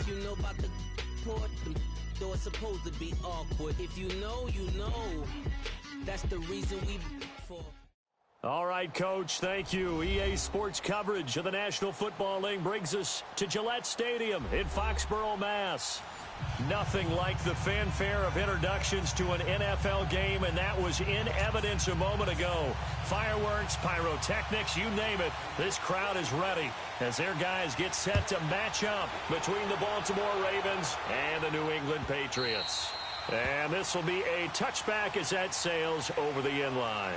If you know about the port, though it's supposed to be awkward. If you know, you know. That's the reason we for. All right, Coach, thank you. EA Sports coverage of the National Football League brings us to Gillette Stadium in Foxborough, Mass. Nothing like the fanfare of introductions to an NFL game, and that was in evidence a moment ago. Fireworks, pyrotechnics, you name it. This crowd is ready as their guys get set to match up between the Baltimore Ravens and the New England Patriots. And this will be a touchback as that sails over the end line.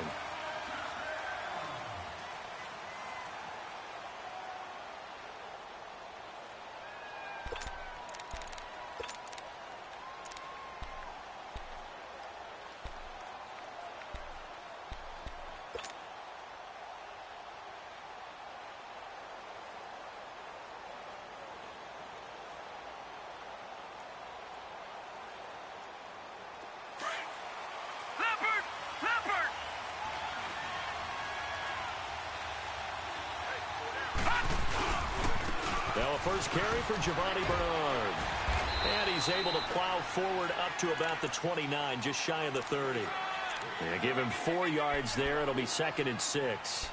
Now a first carry for Giovanni Bernard. And he's able to plow forward up to about the 29, just shy of the 30. And give him 4 yards there. It'll be 2nd and 6.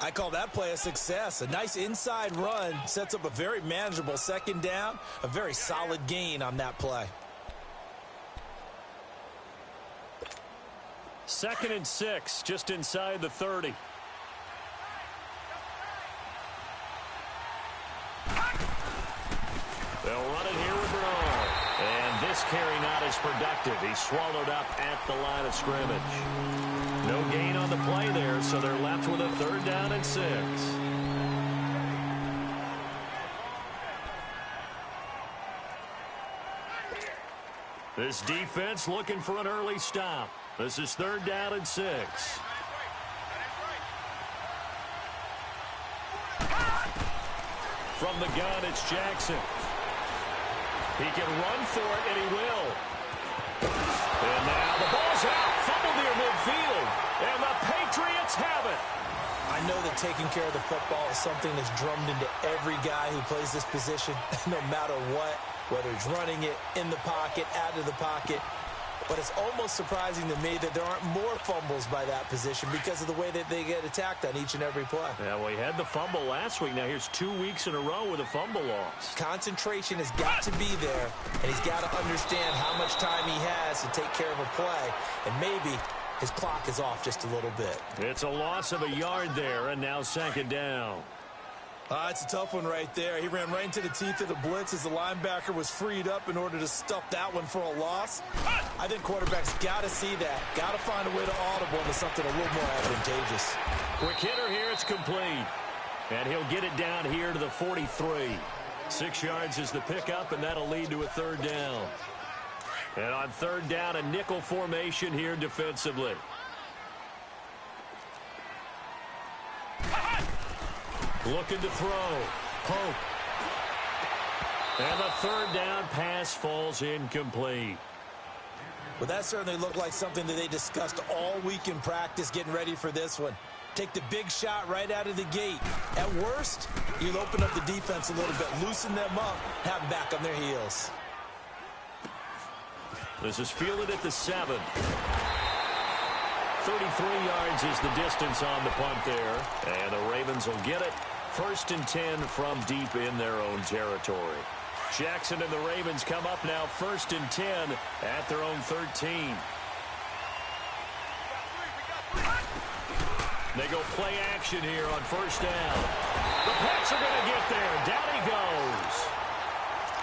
I call that play a success. A nice inside run sets up a very manageable 2nd down. A very solid gain on that play. 2nd and 6, just inside the 30. They'll run it here with Bernard. And this carry not as productive. He's swallowed up at the line of scrimmage. No gain on the play there, so they're left with a 3rd down and 6. This defense looking for an early stop. This is 3rd down and 6. From the gun, it's Jackson. He can run for it, and he will. And now the ball's out. Fumble near midfield. And the Patriots have it. I know that taking care of the football is something that's drummed into every guy who plays this position, no matter what, whether he's running it, in the pocket, out of the pocket. But it's almost surprising to me that there aren't more fumbles by that position because of the way that they get attacked on each and every play. Yeah, well, he had the fumble last week. Now here's 2 weeks in a row with a fumble loss. Concentration has got to be there, and he's got to understand how much time he has to take care of a play. And maybe his clock is off just a little bit. It's a loss of a yard there, and now 2nd down. It's a tough one right there. He ran right into the teeth of the blitz as the linebacker was freed up in order to stuff that one for a loss. I think quarterbacks got to see that. Got to find a way to audible into something a little more advantageous. Quick hitter here. It's complete. And he'll get it down here to the 43. 6 yards is the pickup, and that'll lead to a 3rd down. And on 3rd down, a nickel formation here defensively. Looking to throw. Pope. And the 3rd down pass falls incomplete. Well, that certainly looked like something that they discussed all week in practice getting ready for this one. Take the big shot right out of the gate. At worst, you'll open up the defense a little bit, loosen them up, have them back on their heels. This is fielded at the 7. 33 yards is the distance on the punt there. And the Ravens will get it. 1st and 10 from deep in their own territory. Jackson and the Ravens come up now 1st and 10 at their own 13. They go play action here on 1st down. The Pats are going to get there. Down he goes.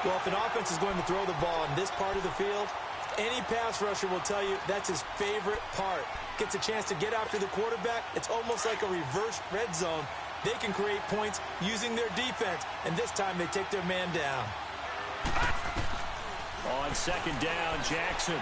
Well, if an offense is going to throw the ball in this part of the field, any pass rusher will tell you that's his favorite part. Gets a chance to get after the quarterback. It's almost like a reverse red zone. They can create points using their defense, and this time they take their man down. On 2nd down, Jackson.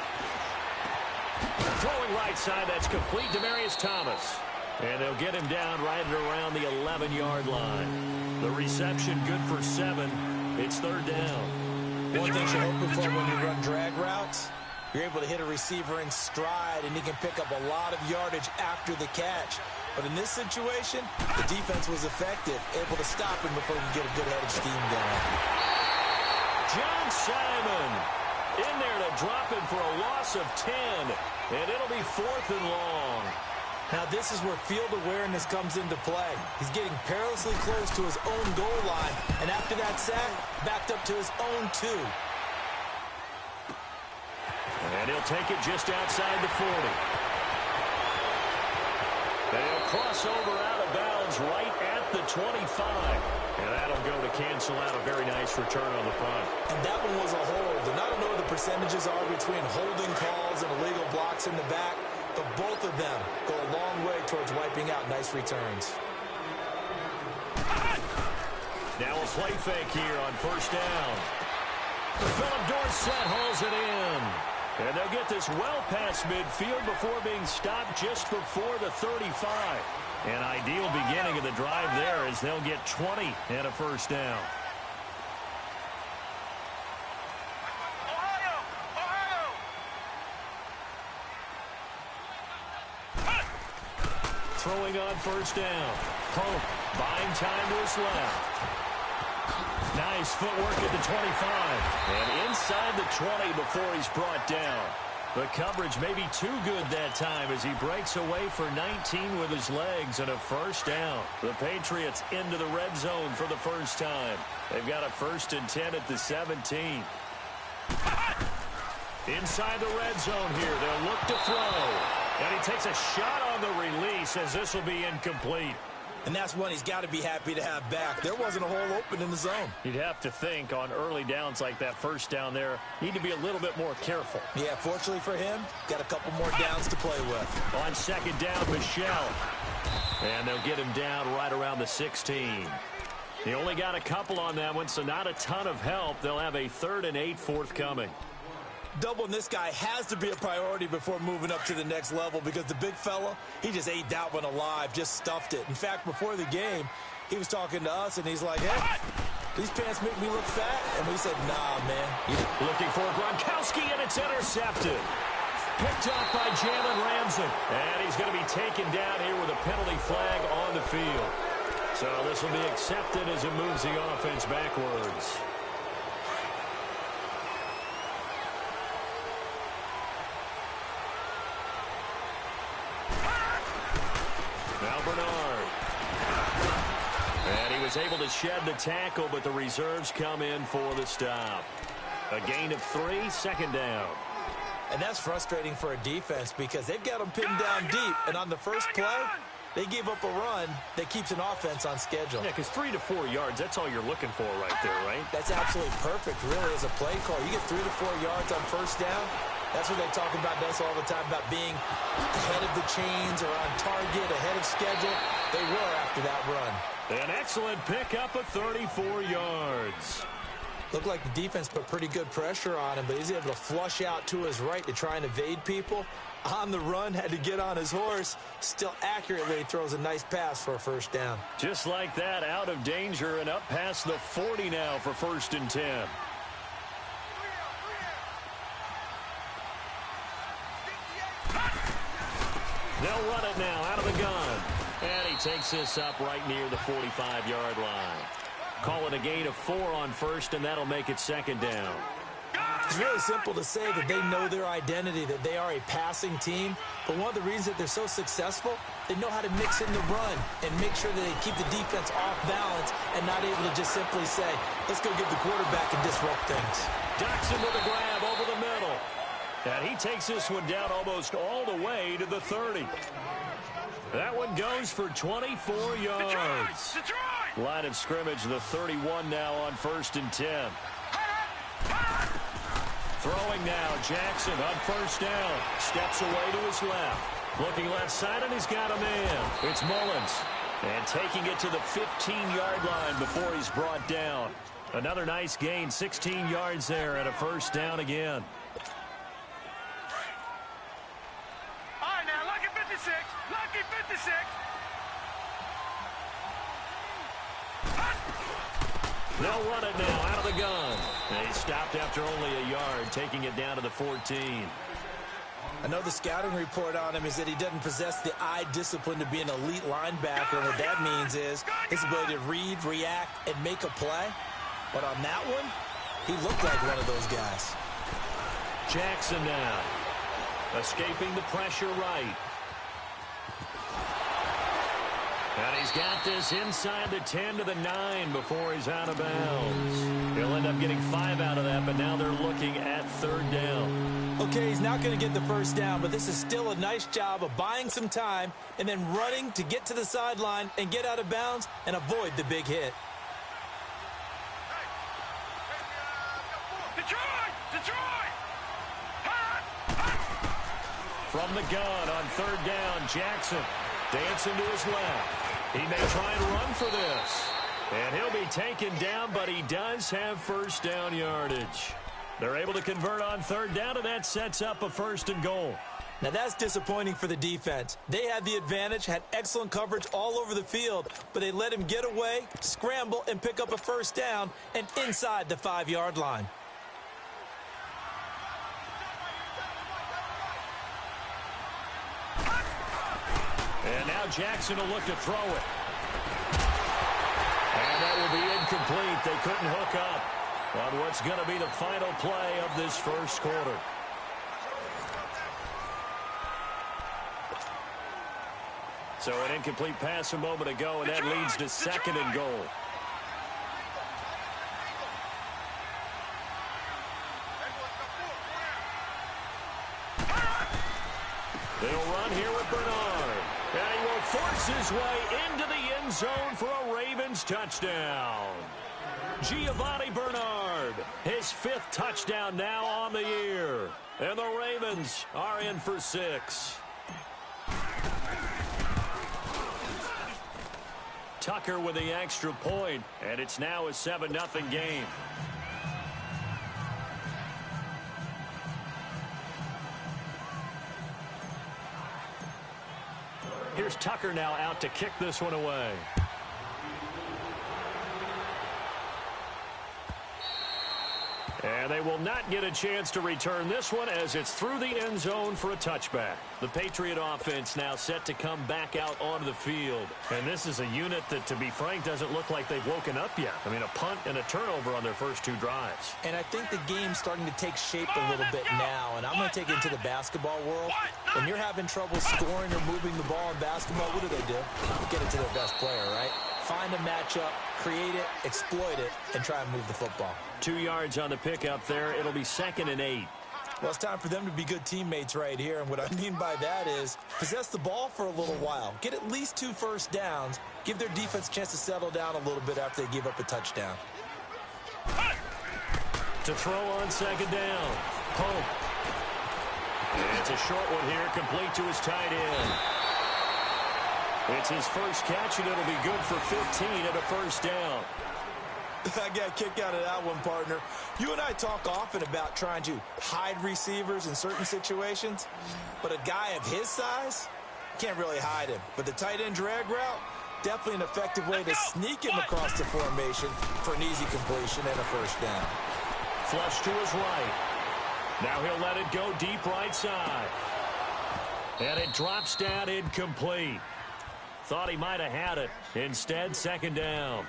Throwing right side, that's complete. Demaryius Thomas. And they'll get him down right around the 11-yard line. The reception good for 7. It's 3rd down. One thing you're hoping for when you run drag routes, you're able to hit a receiver in stride, and he can pick up a lot of yardage after the catch. But in this situation, the defense was effective, able to stop him before he could get a good head of steam going. Simon in there to drop him for a loss of 10. And it'll be 4th and long. Now this is where field awareness comes into play. He's getting perilously close to his own goal line. And after that sack, backed up to his own 2. And he'll take it just outside the 40. They'll cross over out of bounds right at the 25. And that'll go to cancel out a very nice return on the punt. And that one was a hold. And I don't know what the percentages are between holding calls and illegal blocks in the back, but both of them go a long way towards wiping out nice returns. Now a play fake here on 1st down. Philip Dorsett hauls it in. And they'll get this well past midfield before being stopped just before the 35. An ideal beginning of the drive there as they'll get 20 and a 1st down. Throwing on 1st down. Pope buying time to his left. Nice footwork at the 25. And inside the 20 before he's brought down. The coverage may be too good that time as he breaks away for 19 with his legs and a 1st down. The Patriots into the red zone for the first time. They've got a 1st and 10 at the 17. Inside the red zone here. They'll look to throw. And he takes a shot on the release as this will be incomplete. And that's one he's got to be happy to have back. There wasn't a hole open in the zone. You'd have to think on early downs like that 1st down there, need to be a little bit more careful. Yeah, fortunately for him, got a couple more downs to play with. On 2nd down, Michelle. And they'll get him down right around the 16. He only got a couple on that one, so not a ton of help. They'll have a 3rd and 8 forthcoming. Doubling this guy has to be a priority before moving up to the next level because the big fella, he just ate that one alive, just stuffed it. In fact, before the game, he was talking to us, and he's like, hey, these pants make me look fat. And we said, nah, man. Looking for Gronkowski, and it's intercepted. Picked up by Jalen Ramsey. And he's going to be taken down here with a penalty flag on the field. So this will be accepted as it moves the offense backwards. Now Bernard. And he was able to shed the tackle, but the reserves come in for the stop. A gain of 3, 2nd down. And that's frustrating for a defense because they've got them pinned down deep. And on the first play, they gave up a run that keeps an offense on schedule. Yeah, because 3 to 4 yards, that's all you're looking for right there, right? That's absolutely perfect, really, as a play call. You get 3 to 4 yards on 1st down. That's what they talk about us all the time, about being ahead of the chains or on target, ahead of schedule. They were after that run. An excellent pickup of 34 yards. Looked like the defense put pretty good pressure on him, but he's able to flush out to his right to try and evade people. On the run, had to get on his horse. Still accurately throws a nice pass for a 1st down. Just like that, out of danger and up past the 40 now for 1st and 10. They'll run it now out of the gun. And he takes this up right near the 45-yard line. Call it a gain of 4 on 1st, and that'll make it 2nd down. It's really simple to say that they know their identity, that they are a passing team. But one of the reasons that they're so successful, they know how to mix in the run and make sure that they keep the defense off balance and not able to just simply say, let's go get the quarterback and disrupt things. Jackson with a grab over the middle. And he takes this one down almost all the way to the 30. That one goes for 24 yards. Line of scrimmage, the 31 now on 1st and 10. Throwing now, Jackson on 1st down. Steps away to his left. Looking left side, and he's got a man. It's Mullins. And taking it to the 15-yard line before he's brought down. Another nice gain, 16 yards there, and a 1st down again. All right, now, lucky 56. Lucky 56. They'll run it now out of the gun. And he stopped after only a yard, taking it down to the 14. I know the scouting report on him is that he doesn't possess the eye discipline to be an elite linebacker. And what that means is his ability to read, react, and make a play. But on that one, He looked like one of those guys. Jackson now. Escaping the pressure right. And he's got this inside the 10 to the 9 before he's out of bounds. He'll end up getting 5 out of that, but now they're looking at 3rd down. Okay, he's not going to get the first down, but this is still a nice job of buying some time and then running to get to the sideline and get out of bounds and avoid the big hit. From the gun on 3rd down, Jackson dancing to his left. He may try and run for this. And he'll be taken down, but he does have first down yardage. They're able to convert on 3rd down, and that sets up a 1st and goal. Now that's disappointing for the defense. They had the advantage, had excellent coverage all over the field, but they let him get away, scramble, and pick up a 1st down and inside the 5-yard line. And now Jackson will look to throw it. And that will be incomplete. They couldn't hook up on what's going to be the final play of this 1st quarter. So an incomplete pass a moment ago, and that leads to 2nd and goal. They'll run here with Bernard. And he will force his way into the end zone for a Ravens touchdown. Giovanni Bernard, his 5th touchdown now on the year. And the Ravens are in for 6. Tucker with the extra point, and it's now a 7-0 game. Here's Tucker now out to kick this one away. And they will not get a chance to return this one as it's through the end zone for a touchback. The Patriot offense now set to come back out onto the field. And this is a unit that, to be frank, doesn't look like they've woken up yet. I mean, a punt and a turnover on their first 2 drives. And I think the game's starting to take shape a little bit now. And I'm going to take it into the basketball world. When you're having trouble scoring or moving the ball in basketball, what do? Get it to their best player, right? Find a matchup, create it, exploit it, and try and move the football. 2 yards on the pickup there. It'll be 2nd and 8. Well, it's time for them to be good teammates right here. And what I mean by that is possess the ball for a little while. Get at least 2 first downs. Give their defense a chance to settle down a little bit after they give up a touchdown. To throw on 2nd down. Pope. And it's a short one here, complete to his tight end. It's his first catch, and it'll be good for 15 and a first down. I got a kick out of that one, partner. You and I talk often about trying to hide receivers in certain situations, but a guy of his size can't really hide him. But the tight end drag route, definitely an effective way to sneak him across the formation for an easy completion and a first down. Flush to his right. Now he'll let it go deep right side. And it drops down incomplete. Thought he might have had it. Instead, 2nd down.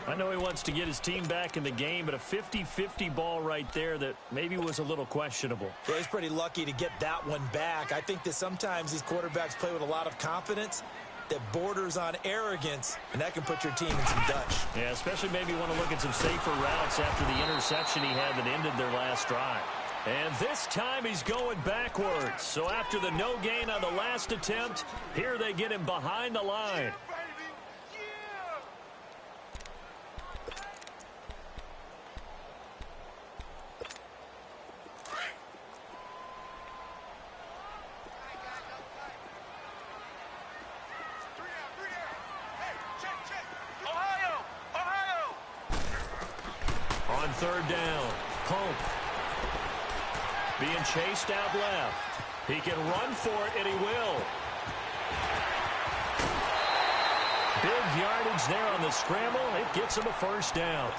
I know he wants to get his team back in the game, but a 50-50 ball right there that maybe was a little questionable. Yeah, he's pretty lucky to get that one back. I think that sometimes these quarterbacks play with a lot of confidence that borders on arrogance, and that can put your team in some Dutch. Yeah, especially maybe want to look at some safer routes after the interception he had that ended their last drive. And this time he's going backwards. So after the no gain on the last attempt, here they get him behind the line. On 3rd down, Pope. Being chased out left. He can run for it, and he will. Big yardage there on the scramble. It gets him a first down.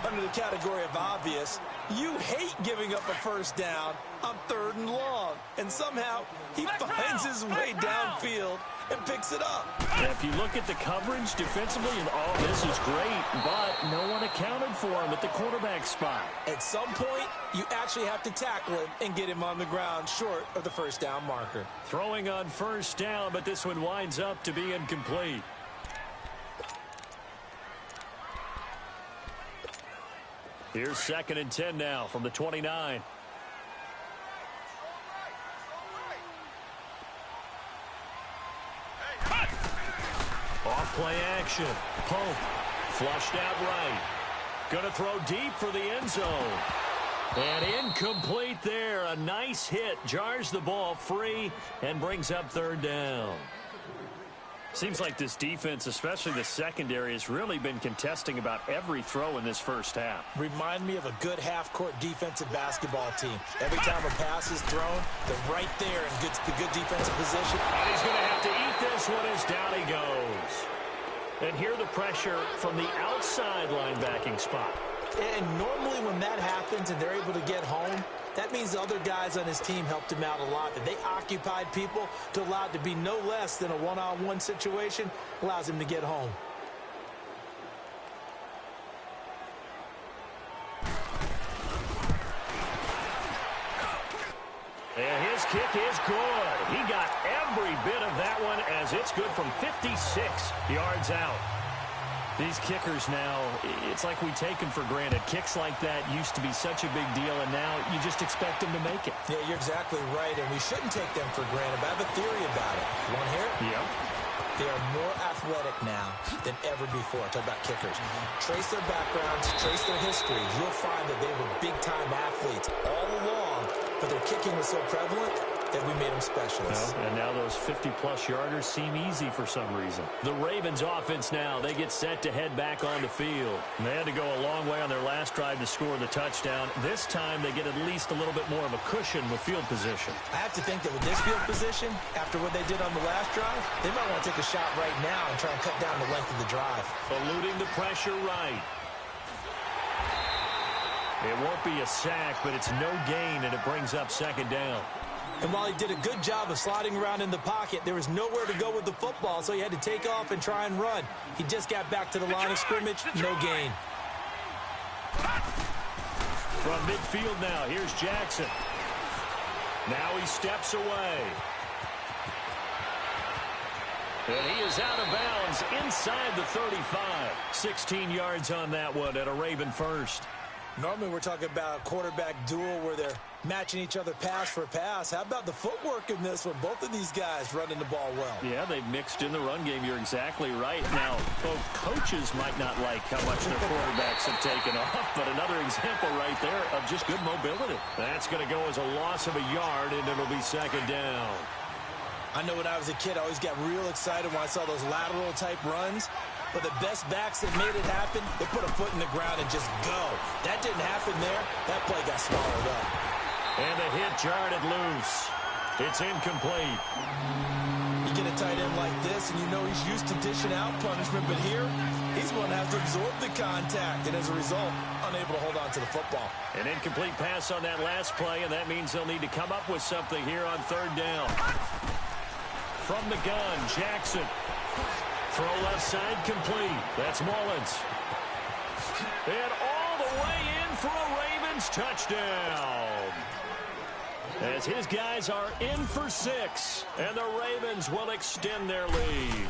Under the category of obvious, you hate giving up a first down on 3rd and long. And somehow he finds his way downfield and picks it up. And if you look at the coverage defensively, oh, this is great, but no one accounted for him at the quarterback spot. At some point, you actually have to tackle him and get him on the ground short of the first down marker. Throwing on first down, but this one winds up to be incomplete. Here's 2nd and 10 now from the 29. Off play action. Pope. Flushed out right. Going to throw deep for the end zone. And incomplete there. A nice hit. Jars the ball free and brings up 3rd down. Seems like this defense, especially the secondary, has really been contesting about every throw in this first half. Remind me of a good half-court defensive basketball team. Every time a pass is thrown, they're right there in good defensive position. And he's going to have to eat this one as down he goes. And here the pressure from the outside linebacking spot. And normally when that happens and they're able to get home, that means the other guys on his team helped him out a lot. That they occupied people to allow it to be no less than a one-on-one situation, allows him to get home. And his kick is good. He got every bit of that one as it's good from 56 yards out. These kickers now, it's like we take them for granted. Kicks like that used to be such a big deal, and now you just expect them to make it. Yeah, you're exactly right, and we shouldn't take them for granted. But I have a theory about it. You want to hear it? Yep. They are more athletic now than ever before. Talk about kickers. Trace their backgrounds, trace their history. You'll find that they were big-time athletes all along, but their kicking was so prevalent that we made them specialists. Well, and now those 50-plus yarders seem easy for some reason. The Ravens offense now, they get set to head back on the field. And they had to go a long way on their last drive to score the touchdown. This time they get at least a little bit more of a cushion with field position. I have to think that with this field position, after what they did on the last drive, they might want to take a shot right now and try and cut down the length of the drive. Eluding the pressure right. It won't be a sack, but it's no gain, and it brings up 2nd down. And while he did a good job of sliding around in the pocket, there was nowhere to go with the football, so he had to take off and try and run. He just got back to the line of scrimmage, no gain. From midfield now, here's Jackson. Now he steps away. And he is out of bounds inside the 35. 16 yards on that one at a Raven first. Normally we're talking about a quarterback duel where they're matching each other pass for pass. How about the footwork in this one? Both of these guys running the ball well. Yeah, they've mixed in the run game. You're exactly right. Now, both coaches might not like how much their quarterbacks have taken off, but another example right there of just good mobility. That's going to go as a loss of a yard, and it'll be 2nd down. I know when I was a kid, I always got real excited when I saw those lateral-type runs. But the best backs that made it happen, they put a foot in the ground and just go. That didn't happen there. That play got swallowed up. And the hit jarred it loose. It's incomplete. You get a tight end like this, and you know he's used to dishing out punishment. But here, he's going to have to absorb the contact. And as a result, unable to hold on to the football. An incomplete pass on that last play, and that means they'll need to come up with something here on 3rd down. From the gun, Jackson. Throw left side complete. That's Mullins. And all the way in for a Ravens touchdown. As his guys are in for 6. And the Ravens will extend their lead.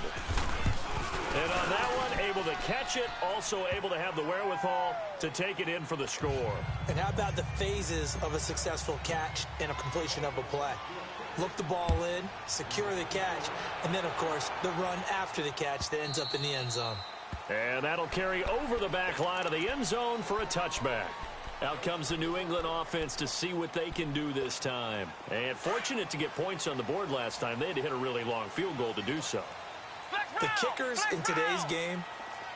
And on that one, able to catch it. Also able to have the wherewithal to take it in for the score. And how about the phases of a successful catch and a completion of a play? Look the ball in, secure the catch, and then, of course, the run after the catch that ends up in the end zone. And that'll carry over the back line of the end zone for a touchback. Out comes the New England offense to see what they can do this time. And fortunate to get points on the board last time. They had to hit a really long field goal to do so. The kickers in today's game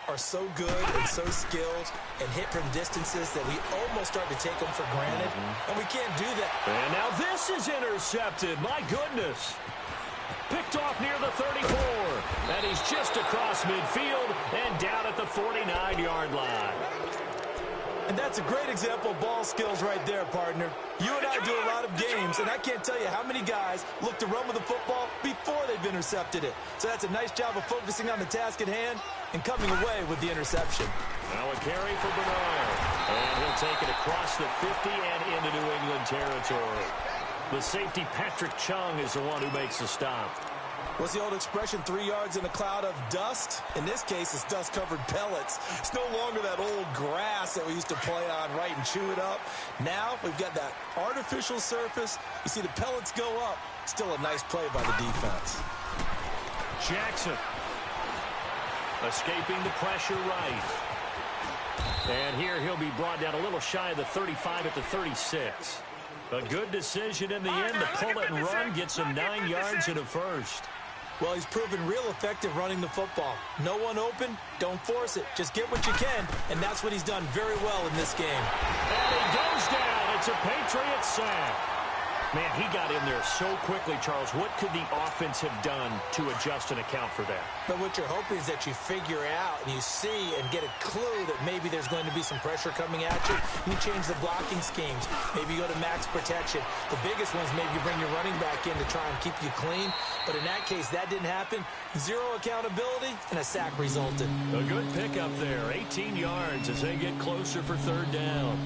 are so good and so skilled and hit from distances that we almost start to take them for granted, and we can't do that. And now this is intercepted. My goodness. Picked off near the 34, and he's just across midfield and down at the 49-yard line. And that's a great example of ball skills right there, partner. You and I do a lot of games, and I can't tell you how many guys look to run with the football before they've intercepted it. So that's a nice job of focusing on the task at hand and coming away with the interception. Now a carry for Bernard. And he'll take it across the 50 and into New England territory. The safety, Patrick Chung, is the one who makes the stop. What's the old expression, 3 yards in a cloud of dust? In this case, it's dust-covered pellets. It's no longer that old grass that we used to play on, right, and chew it up. Now we've got that artificial surface. You see the pellets go up. Still a nice play by the defense. Jackson escaping the pressure right. And here he'll be brought down a little shy of the 35 at the 36. A good decision in the end to pull it and run, gets him 9 yards and a first. Well, he's proven real effective running the football. No one open, don't force it. Just get what you can, and that's what he's done very well in this game. And he goes down. It's a Patriot sack. Man, he got in there so quickly, Charles. What could the offense have done to adjust and account for that? But what you're hoping is that you figure out and you see and get a clue that maybe there's going to be some pressure coming at you. You change the blocking schemes. Maybe you go to max protection. The biggest ones, maybe you bring your running back in to try and keep you clean. But in that case, that didn't happen. Zero accountability, and a sack resulted. A good pickup there. 18 yards as they get closer for third down.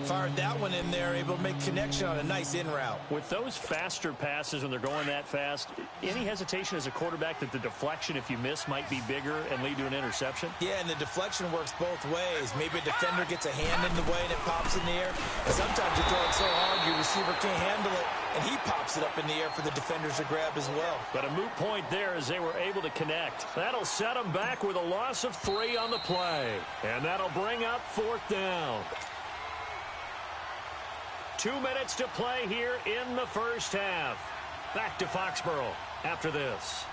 Fired that one in there, able to make connection on a nice in route. With those faster passes when they're going that fast, any hesitation as a quarterback that the deflection, if you miss, might be bigger and lead to an interception? Yeah, and the deflection works both ways. Maybe a defender gets a hand in the way and it pops in the air. And sometimes you throw it so hard your receiver can't handle it, and he pops it up in the air for the defenders to grab as well. But a moot point there as they were able to connect. That'll set them back with a loss of 3 on the play. And that'll bring up fourth down. 2 minutes to play here in the first half. Back to Foxborough after this.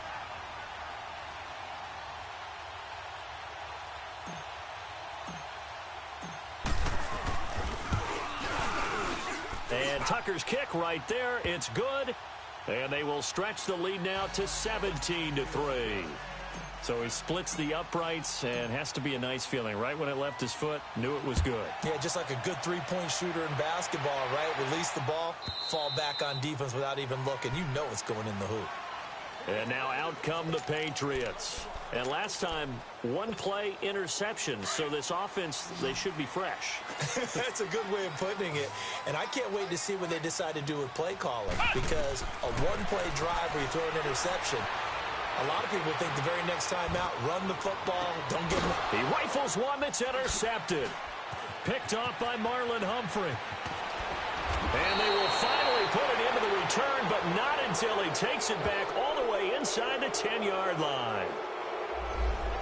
And Tucker's kick right there. It's good. And they will stretch the lead now to 17-3. So he splits the uprights, and has to be a nice feeling. Right when it left his foot, knew it was good. Yeah, just like a good three-point shooter in basketball, right? Release the ball, fall back on defense without even looking. You know it's going in the hoop. And now out come the Patriots. And last time, one play interception. So this offense, they should be fresh. That's a good way of putting it. And I can't wait to see what they decide to do with play calling. Because a one-play drive where you throw an interception, a lot of people think the very next time out, run the football, don't give them. He rifles one that's intercepted. Picked off by Marlon Humphrey. And they will finally put it into the return, but not until he takes it back all the way inside the 10-yard line.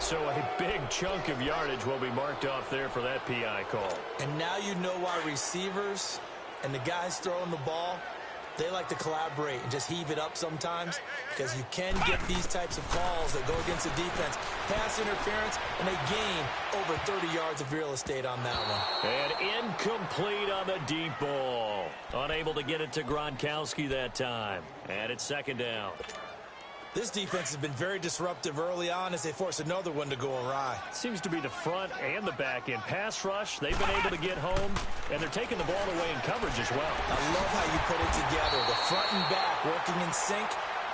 So a big chunk of yardage will be marked off there for that PI call. And now you know why receivers and the guys throwing the ball, they like to collaborate and just heave it up sometimes, because you can get these types of calls that go against the defense. Pass interference, and they gain over 30 yards of real estate on that one. And incomplete on the deep ball. Unable to get it to Gronkowski that time. And it's second down. This defense has been very disruptive early on as they force another one to go awry. Seems to be the front and the back end. Pass rush, they've been able to get home, and they're taking the ball away in coverage as well. I love how you put it together. The front and back working in sync,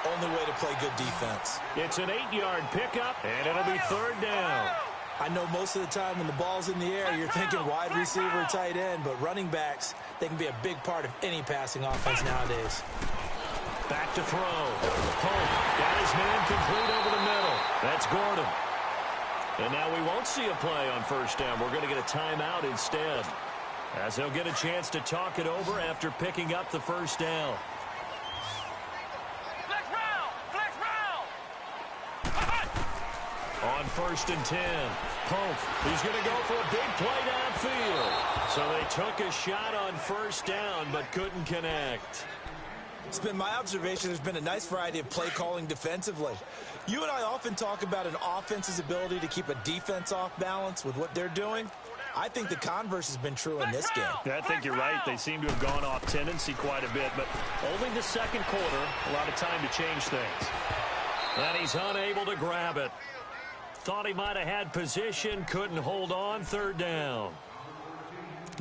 only way to play good defense. It's an 8-yard pickup, and it'll be third down. I know most of the time when the ball's in the air, you're thinking wide receiver, tight end, but running backs, they can be a big part of any passing offense nowadays. Back to throw. Pope got his man complete over the middle. That's Gordon. And now we won't see a play on first down. We're going to get a timeout instead, as they'll get a chance to talk it over after picking up the first down. Flex round! Flex round! On first and 10, Pope, he's going to go for a big play downfield. So they took a shot on first down, but couldn't connect. It's been my observation there's been a nice variety of play calling defensively. You and I often talk about an offense's ability to keep a defense off balance with what they're doing. I think the converse has been true in this game. Yeah, I think you're right. They seem to have gone off tendency quite a bit, but only the second quarter, a lot of time to change things. And he's unable to grab it. Thought he might have had position, couldn't hold on, third down.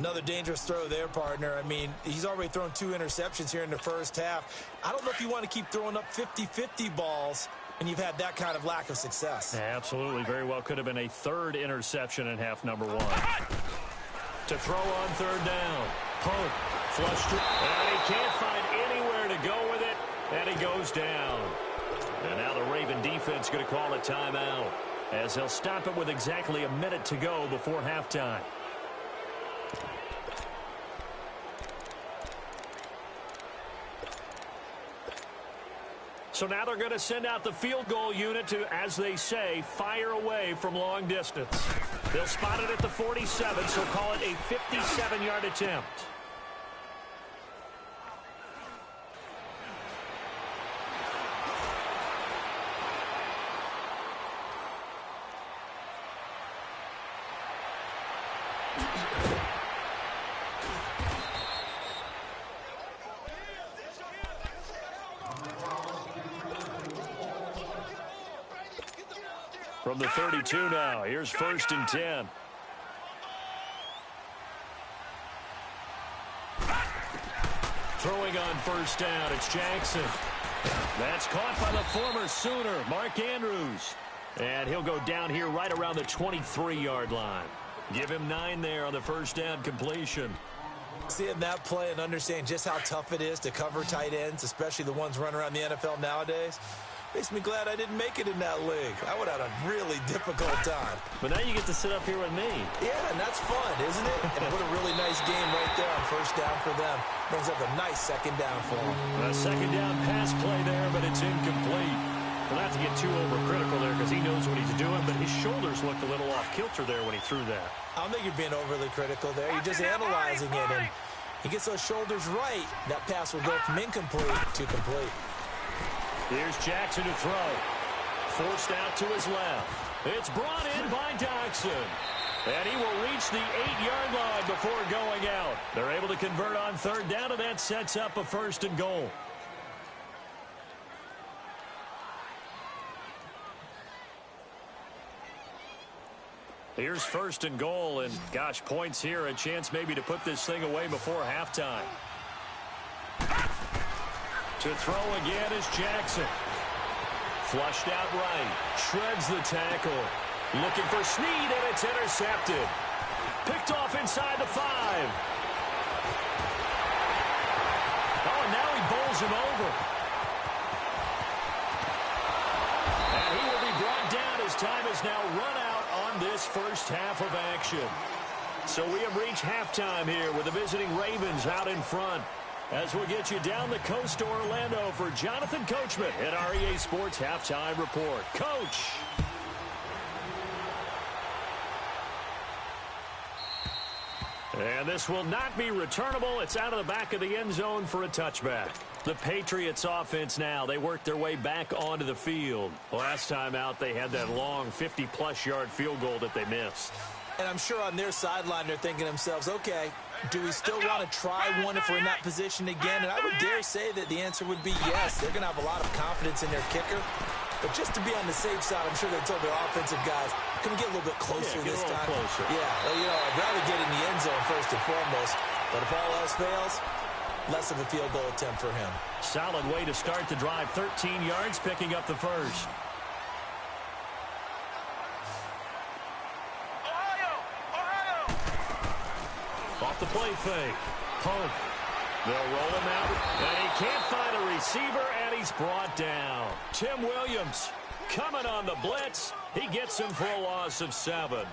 Another dangerous throw there, partner. I mean, he's already thrown 2 interceptions here in the first half. I don't know if you want to keep throwing up 50-50 balls and you've had that kind of lack of success. Absolutely. Very well could have been a 3rd interception in half number 1. To throw on 3rd down. Pope flushed it. And he can't find anywhere to go with it. And he goes down. And now the Raven defense going to call a timeout as they'll stop it with exactly a minute to go before halftime. So now they're going to send out the field goal unit to, as they say, fire away from long distance. They'll spot it at the 47, so call it a 57-yard attempt. From the 32 now, here's 1st and 10. Throwing on 1st down, it's Jackson. That's caught by the former Sooner, Mark Andrews. And he'll go down here right around the 23-yard line. Give him 9 there on the 1st down completion. Seeing that play and understanding just how tough it is to cover tight ends, especially the ones running around the NFL nowadays, makes me glad I didn't make it in that league. I would have had a really difficult time. But now you get to sit up here with me. Yeah, and that's fun, isn't it? And what a really nice game right there on 1st down for them. Brings up a nice 2nd down for them. A 2nd down pass play there, but it's incomplete. Well, not to get too overcritical there because he knows what he's doing, but his shoulders looked a little off kilter there when he threw that. I don't think you're being overly critical there. You're just analyzing it, and he gets those shoulders right. That pass will go from incomplete to complete. Here's Jackson to throw. Forced out to his left. It's brought in by Doxson. And he will reach the 8-yard line before going out. They're able to convert on 3rd down, and that sets up a 1st and goal. Here's 1st and goal, and gosh, points here, a chance maybe to put this thing away before halftime. To throw again is Jackson. Flushed out right. Shreds the tackle. Looking for Snead, and it's intercepted. Picked off inside the 5. Oh, and now he bowls him over. And he will be brought down as time is now run out on this 1st half of action. So we have reached halftime here with the visiting Ravens out in front. As we'll get you down the coast to Orlando for Jonathan Coachman at our EA Sports Halftime Report. Coach. And this will not be returnable. It's out of the back of the end zone for a touchback. The Patriots offense now, they worked their way back onto the field. Last time out, they had that long 50-plus yard field goal that they missed. And I'm sure on their sideline they're thinking to themselves, okay, do we still want to try one if we're in that position again? And I would dare say that the answer would be yes. They're going to have a lot of confidence in their kicker. But just to be on the safe side, I'm sure they told their offensive guys, can we get a little bit closer this time? Closer. Yeah, well, you know, I'd rather get in the end zone first and foremost. But if all else fails, less of a field goal attempt for him. Solid way to start the drive. 13 yards, picking up the 1st. Off the play fake. Pope. They'll roll him out. And he can't find a receiver, and he's brought down. Tim Williams coming on the blitz. He gets him for a loss of 7.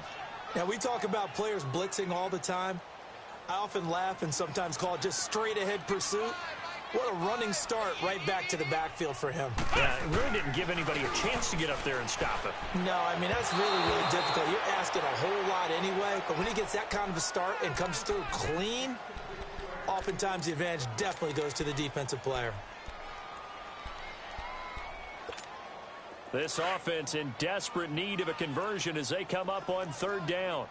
Now, we talk about players blitzing all the time. I often laugh and sometimes call it just straight-ahead pursuit. What a running start right back to the backfield for him. Yeah, it really didn't give anybody a chance to get up there and stop it. No, I mean, that's really, really difficult. You're asking a whole lot anyway, but when he gets that kind of a start and comes through clean, oftentimes the advantage definitely goes to the defensive player. This offense in desperate need of a conversion as they come up on 3rd down.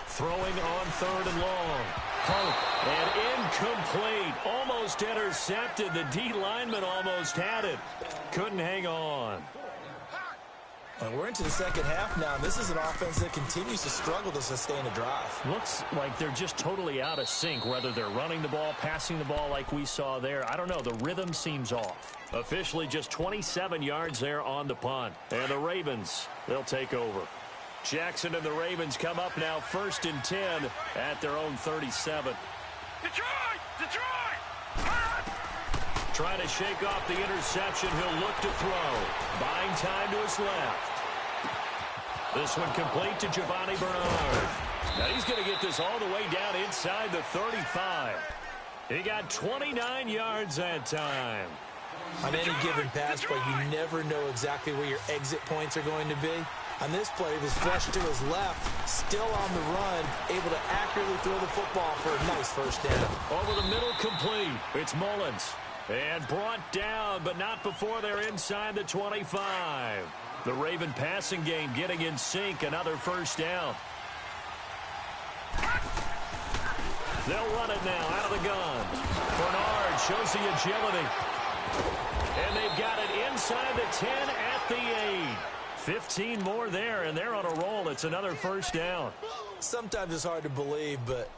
Throwing on 3rd and long. Pope, and incomplete. Almost intercepted. The D lineman almost had it. Couldn't hang on. And we're into the second half now. This is an offense that continues to struggle to sustain a drive. Looks like they're just totally out of sync, whether they're running the ball, passing the ball like we saw there. I don't know. The rhythm seems off. Officially just 27 yards there on the punt. And the Ravens, they'll take over. Jackson and the Ravens come up now 1st and 10 at their own 37. Detroit! Detroit! Trying to shake off the interception. He'll look to throw. Buying time to his left. This one complete to Giovanni Bernard. Now he's going to get this all the way down inside the 35. He got 29 yards that time. On any given pass play, you never know exactly where your exit points are going to be. On this play, he was flushed to his left, still on the run, able to accurately throw the football for a nice first down. Over the middle, complete. It's Mullins. And brought down, but not before they're inside the 25. The Raven passing game getting in sync. Another first down. They'll run it now out of the gun. Bernard shows the agility. And they've got it inside the 10 at the 8. 15 more there, and they're on a roll. It's another first down. Sometimes it's hard to believe, but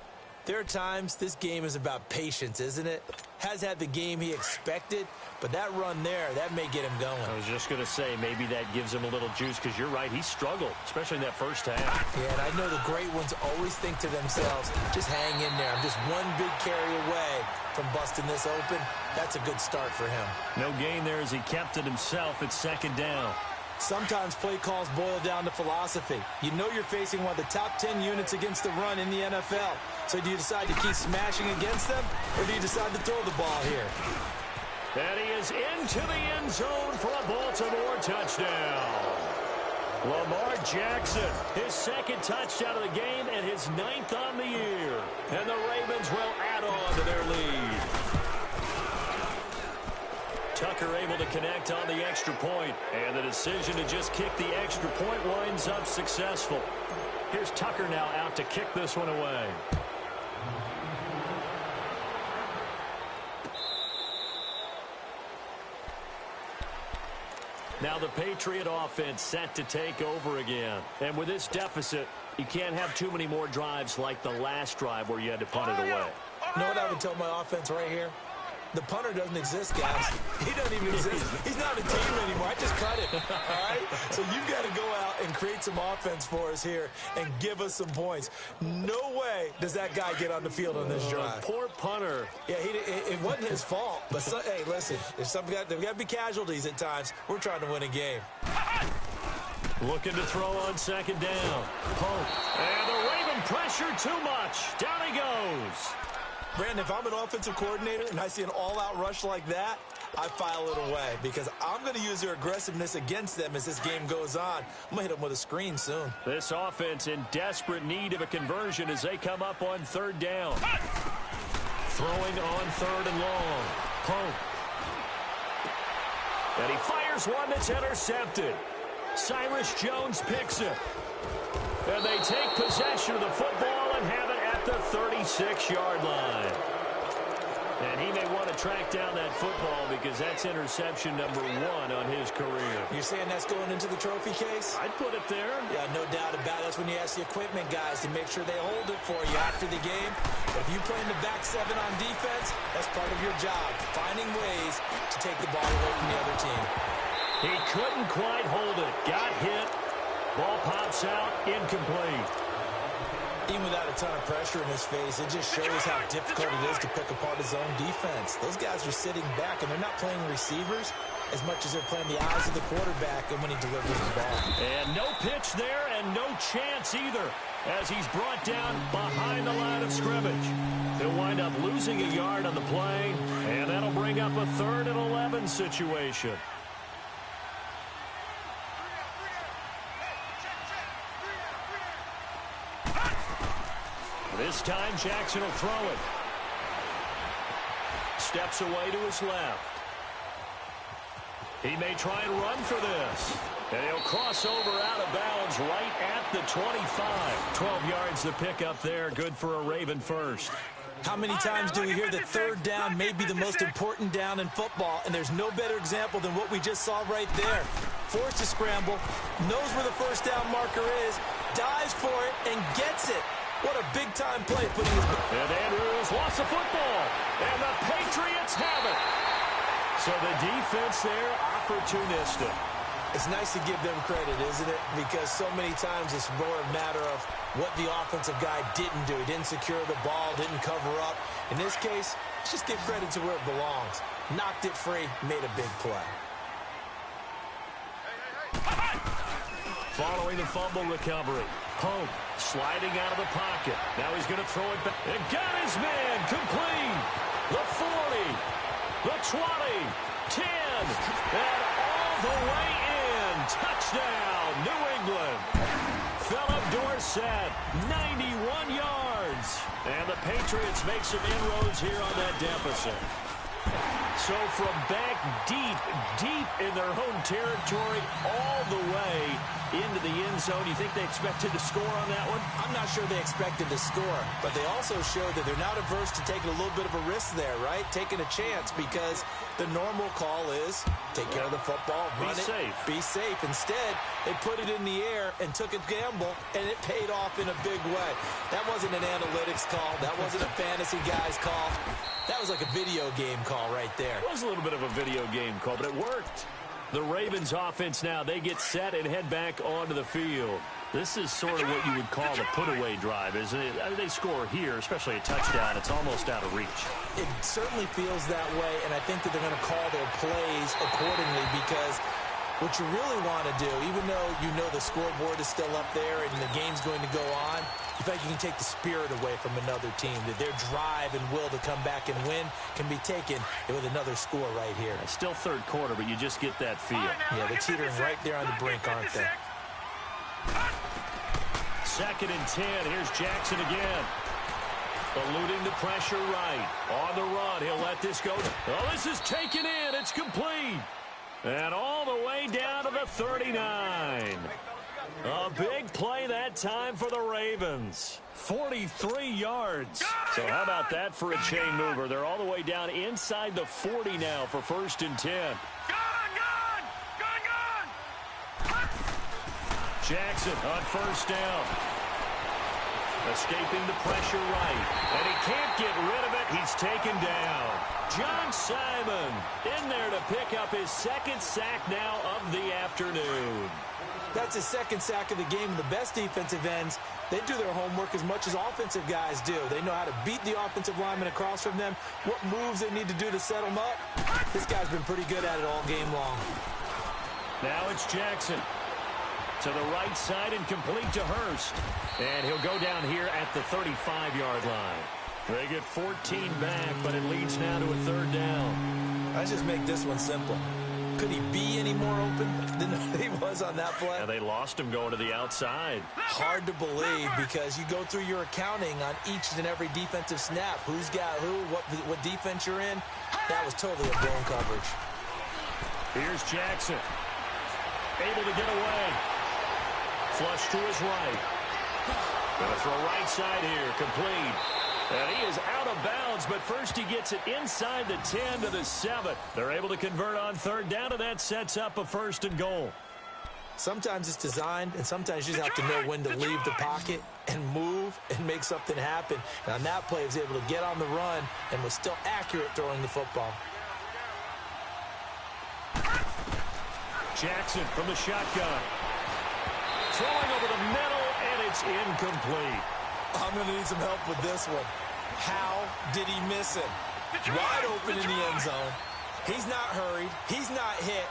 there are times this game is about patience, isn't it? Has had the game he expected, but that run there, that may get him going. I was just going to say, maybe that gives him a little juice, because you're right, he struggled, especially in that first half. Yeah, and I know the great ones always think to themselves, just hang in there. I'm just one big carry away from busting this open. That's a good start for him. No gain there as he kept it himself at 2nd down. Sometimes play calls boil down to philosophy. You know you're facing one of the top 10 units against the run in the NFL. So do you decide to keep smashing against them, or do you decide to throw the ball here? And he is into the end zone for a Baltimore touchdown. Lamar Jackson, his 2nd touchdown of the game and his 9th on the year. And the Ravens will add on to their lead. Tucker able to connect on the extra point, and the decision to just kick the extra point winds up successful. Here's Tucker now out to kick this one away. Now the Patriot offense set to take over again. And with this deficit, you can't have too many more drives like the last drive where you had to punt it away. You know what I would tell my offense right here? The punter doesn't exist, guys. He doesn't even exist. He's not a team anymore. I just cut it, all right? So you've got to go out and create some offense for us here and give us some points. No way does that guy get on the field on this drive. Poor punter. Yeah, it wasn't his fault. But, hey, listen, there's got to be casualties at times. We're trying to win a game. Looking to throw on 2nd down. And the Raven pressure too much. Down he goes. Brandon, if I'm an offensive coordinator and I see an all-out rush like that, I file it away because I'm going to use their aggressiveness against them as this game goes on. I'm going to hit them with a screen soon. This offense in desperate need of a conversion as they come up on 3rd down. Throwing on 3rd and long. Pope. And he fires one that's intercepted. Cyrus Jones picks it. And they take possession of the football and have it at the 36-yard line. And he may want to track down that football because that's interception number 1 on his career. You're saying that's going into the trophy case? I'd put it there. Yeah, no doubt about it. That's when you ask the equipment guys to make sure they hold it for you after the game. But if you play in the back 7 on defense, that's part of your job, finding ways to take the ball away from the other team. He couldn't quite hold it. Got hit. Ball pops out, incomplete. Even without a ton of pressure in his face, it just shows how difficult it is to pick apart his own defense. Those guys are sitting back, and they're not playing receivers as much as they're playing the eyes of the quarterback and when he delivers the ball. And no pitch there and no chance either as he's brought down behind the line of scrimmage. He'll wind up losing a yard on the play, and that'll bring up a 3rd and 11 situation. This time, Jackson will throw it. Steps away to his left. He may try and run for this. And he'll cross over out of bounds right at the 25. 12 yards to pick up there. Good for a Raven first. How many times do we hear that third down may be the most important down in football, and there's no better example than what we just saw right there. Forced to scramble, knows where the first down marker is, dives for it, and gets it. What a big-time play putting his... And Andrews lost the football, and the Patriots have it. So the defense there, opportunistic. It's nice to give them credit, isn't it? Because so many times it's more a matter of what the offensive guy didn't do. He didn't secure the ball, didn't cover up. In this case, let's just give credit to where it belongs. Knocked it free, made a big play. Following the fumble recovery, Pope sliding out of the pocket. Now he's going to throw it back. And got his man complete. The 40, the 20, 10, and all the way in. Touchdown, New England. Philip Dorsett, 91 yards. And the Patriots make some inroads here on that deficit. So from back deep in their home territory all the way into the end zone, you think they expected to score on that one? I'm not sure they expected to score, but they also showed that they're not averse to taking a little bit of a risk there, right? Taking a chance, because the normal call is take care of the football, run it, be safe. Instead, they put it in the air and took a gamble, and it paid off in a big way. That wasn't an analytics call. That wasn't a fantasy guy's call. That was like a video game call right there. It was a little bit of a video game call, but it worked. The Ravens offense now, they get set and head back onto the field. This is sort of what you would call the put-away drive, isn't it? I mean, they score here, especially a touchdown. It's almost out of reach. It certainly feels that way, and I think that they're going to call their plays accordingly, because what you really want to do, even though you know the scoreboard is still up there and the game's going to go on, you feel like you can take the spirit away from another team, that their drive and will to come back and win can be taken with another score right here. It's still third quarter, but you just get that feel. Yeah, they're teetering right there on the brink, aren't they? 2nd and 10. Here's Jackson again. Eluding the pressure right. On the run. He'll let this go. Oh, this is taken in. It's complete. And all the way down to the 39. A big play that time for the Ravens. 43 yards. So how about that for a chain mover? They're all the way down inside the 40 now for 1st and 10. Jackson on 1st down. Escaping the pressure right. And he can't get rid of it. He's taken down. John Simon in there to pick up his 2nd sack now of the afternoon. That's his 2nd sack of the game. The best defensive ends, they do their homework as much as offensive guys do. They know how to beat the offensive lineman across from them, what moves they need to do to set them up. This guy's been pretty good at it all game long. Now it's Jackson. To the right side and complete to Hurst. And he'll go down here at the 35-yard line. They get 14 back, but it leads now to a 3rd down. Let's just make this one simple. Could he be any more open than he was on that play? And they lost him going to the outside. Hard to believe, because you go through your accounting on each and every defensive snap. Who's got who, what defense you're in. That was totally a blown coverage. Here's Jackson. Able to get away. Flush to his right. Gonna throw right side here. Complete. And he is out of bounds, but first he gets it inside the 10 to the 7. They're able to convert on 3rd down, and that sets up a 1st and goal. Sometimes it's designed, and sometimes you just have to know when to leave the pocket and move and make something happen. And on that play, he was able to get on the run and was still accurate throwing the football. Jackson from the shotgun. Throwing over the middle, and it's incomplete. I'm going to need some help with this one. How did he miss him? Wide open in the end zone. He's not hurried. He's not hit.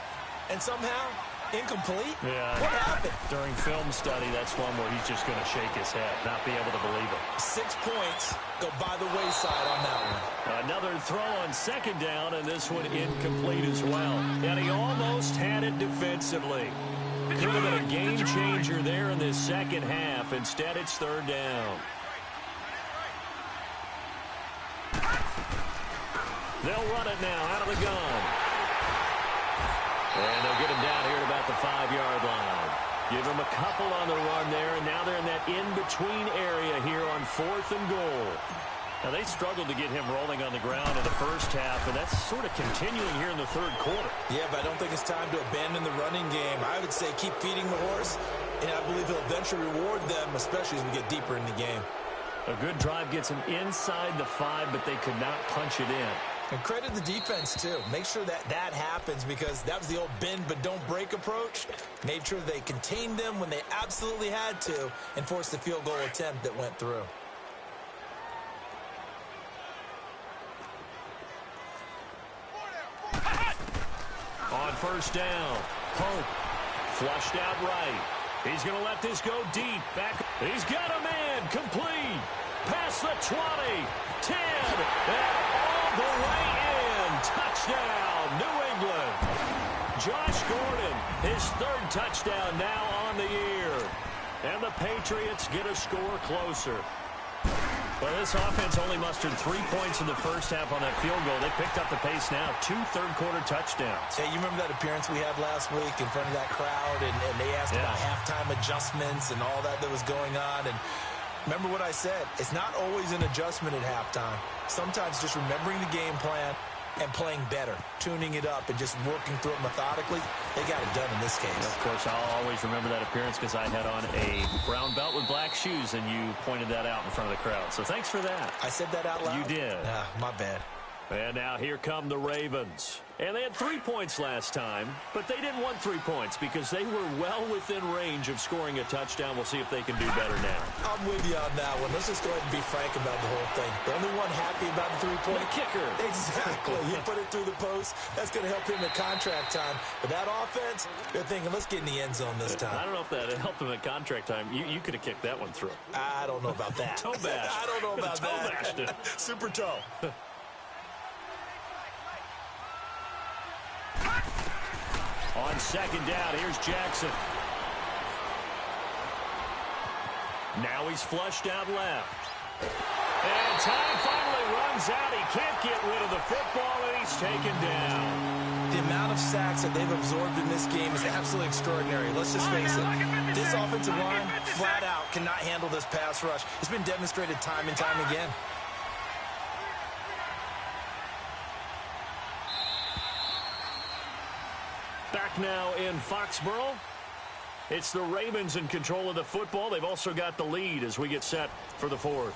And somehow, incomplete? Yeah. What happened? During film study, that's one where he's just going to shake his head, not be able to believe it. 6 points go by the wayside on that one. Another throw on 2nd down, and this one incomplete as well. And he almost had it defensively. Could have been a game changer there in this 2nd half. Instead, it's 3rd down. They'll run it now out of the gun. And they'll get him down here at about the 5-yard line. Give him a couple on the run there, and now they're in that in-between area here on 4th and goal. Now, they struggled to get him rolling on the ground in the first half, and that's sort of continuing here in the third quarter. Yeah, but I don't think it's time to abandon the running game. I would say keep feeding the horse, and I believe he'll eventually reward them, especially as we get deeper in the game. A good drive gets him inside the 5, but they could not punch it in. And credit the defense, too. Make sure that that happens, because that was the old bend but don't break approach. Made sure they contained them when they absolutely had to and forced the field goal attempt that went through. On first down, Pope flushed out right. He's going to let this go deep. Back. He's got a man. Complete. Past the 20. 10. And all the way in. Touchdown, New England. Josh Gordon, his third touchdown now on the year. And the Patriots get a score closer. Well, this offense only mustered 3 points in the first half on that field goal. They picked up the pace now. 2 third-quarter touchdowns. Hey, you remember that appearance we had last week in front of that crowd, and they asked about halftime adjustments and all that was going on. And remember what I said. It's not always an adjustment at halftime. Sometimes just remembering the game plan and playing better, tuning it up and just working through it methodically. They got it done in this case. Of course, I'll always remember that appearance because I had on a brown belt with black shoes, and you pointed that out in front of the crowd. So thanks for that. I said that out loud? You did. My bad. And now here come the Ravens. And they had 3 points last time, but they didn't want 3 points because they were well within range of scoring a touchdown. We'll see if they can do better now. I'm with you on that one. Let's just go ahead and be frank about the whole thing. The only one happy about the 3-point kicker. Exactly. You put it through the post. That's going to help him at contract time. But that offense, they're thinking, let's get in the end zone this time. I don't know if that helped him at contract time. You could have kicked that one through. I don't know about that. Toe bash. I don't know about toe that. Bashed it. Super toe. On second down, here's Jackson. Now he's flushed out left. And time finally runs out. He can't get rid of the football, and he's taken down. The amount of sacks that they've absorbed in this game is absolutely extraordinary. Let's just face it. This offensive line, flat out, cannot handle this pass rush. It's been demonstrated time and time again. Back now in Foxborough. It's the Ravens in control of the football. They've also got the lead as we get set for the fourth.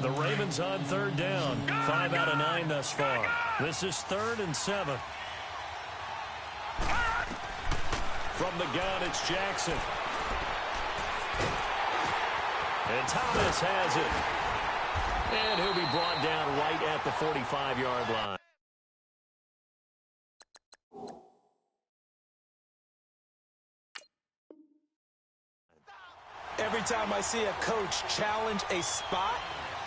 The Ravens on third down. 5 out of 9 thus far. This is 3rd and 7. From the gun, it's Jackson. And Thomas has it. And he'll be brought down right at the 45-yard line. Every time I see a coach challenge a spot,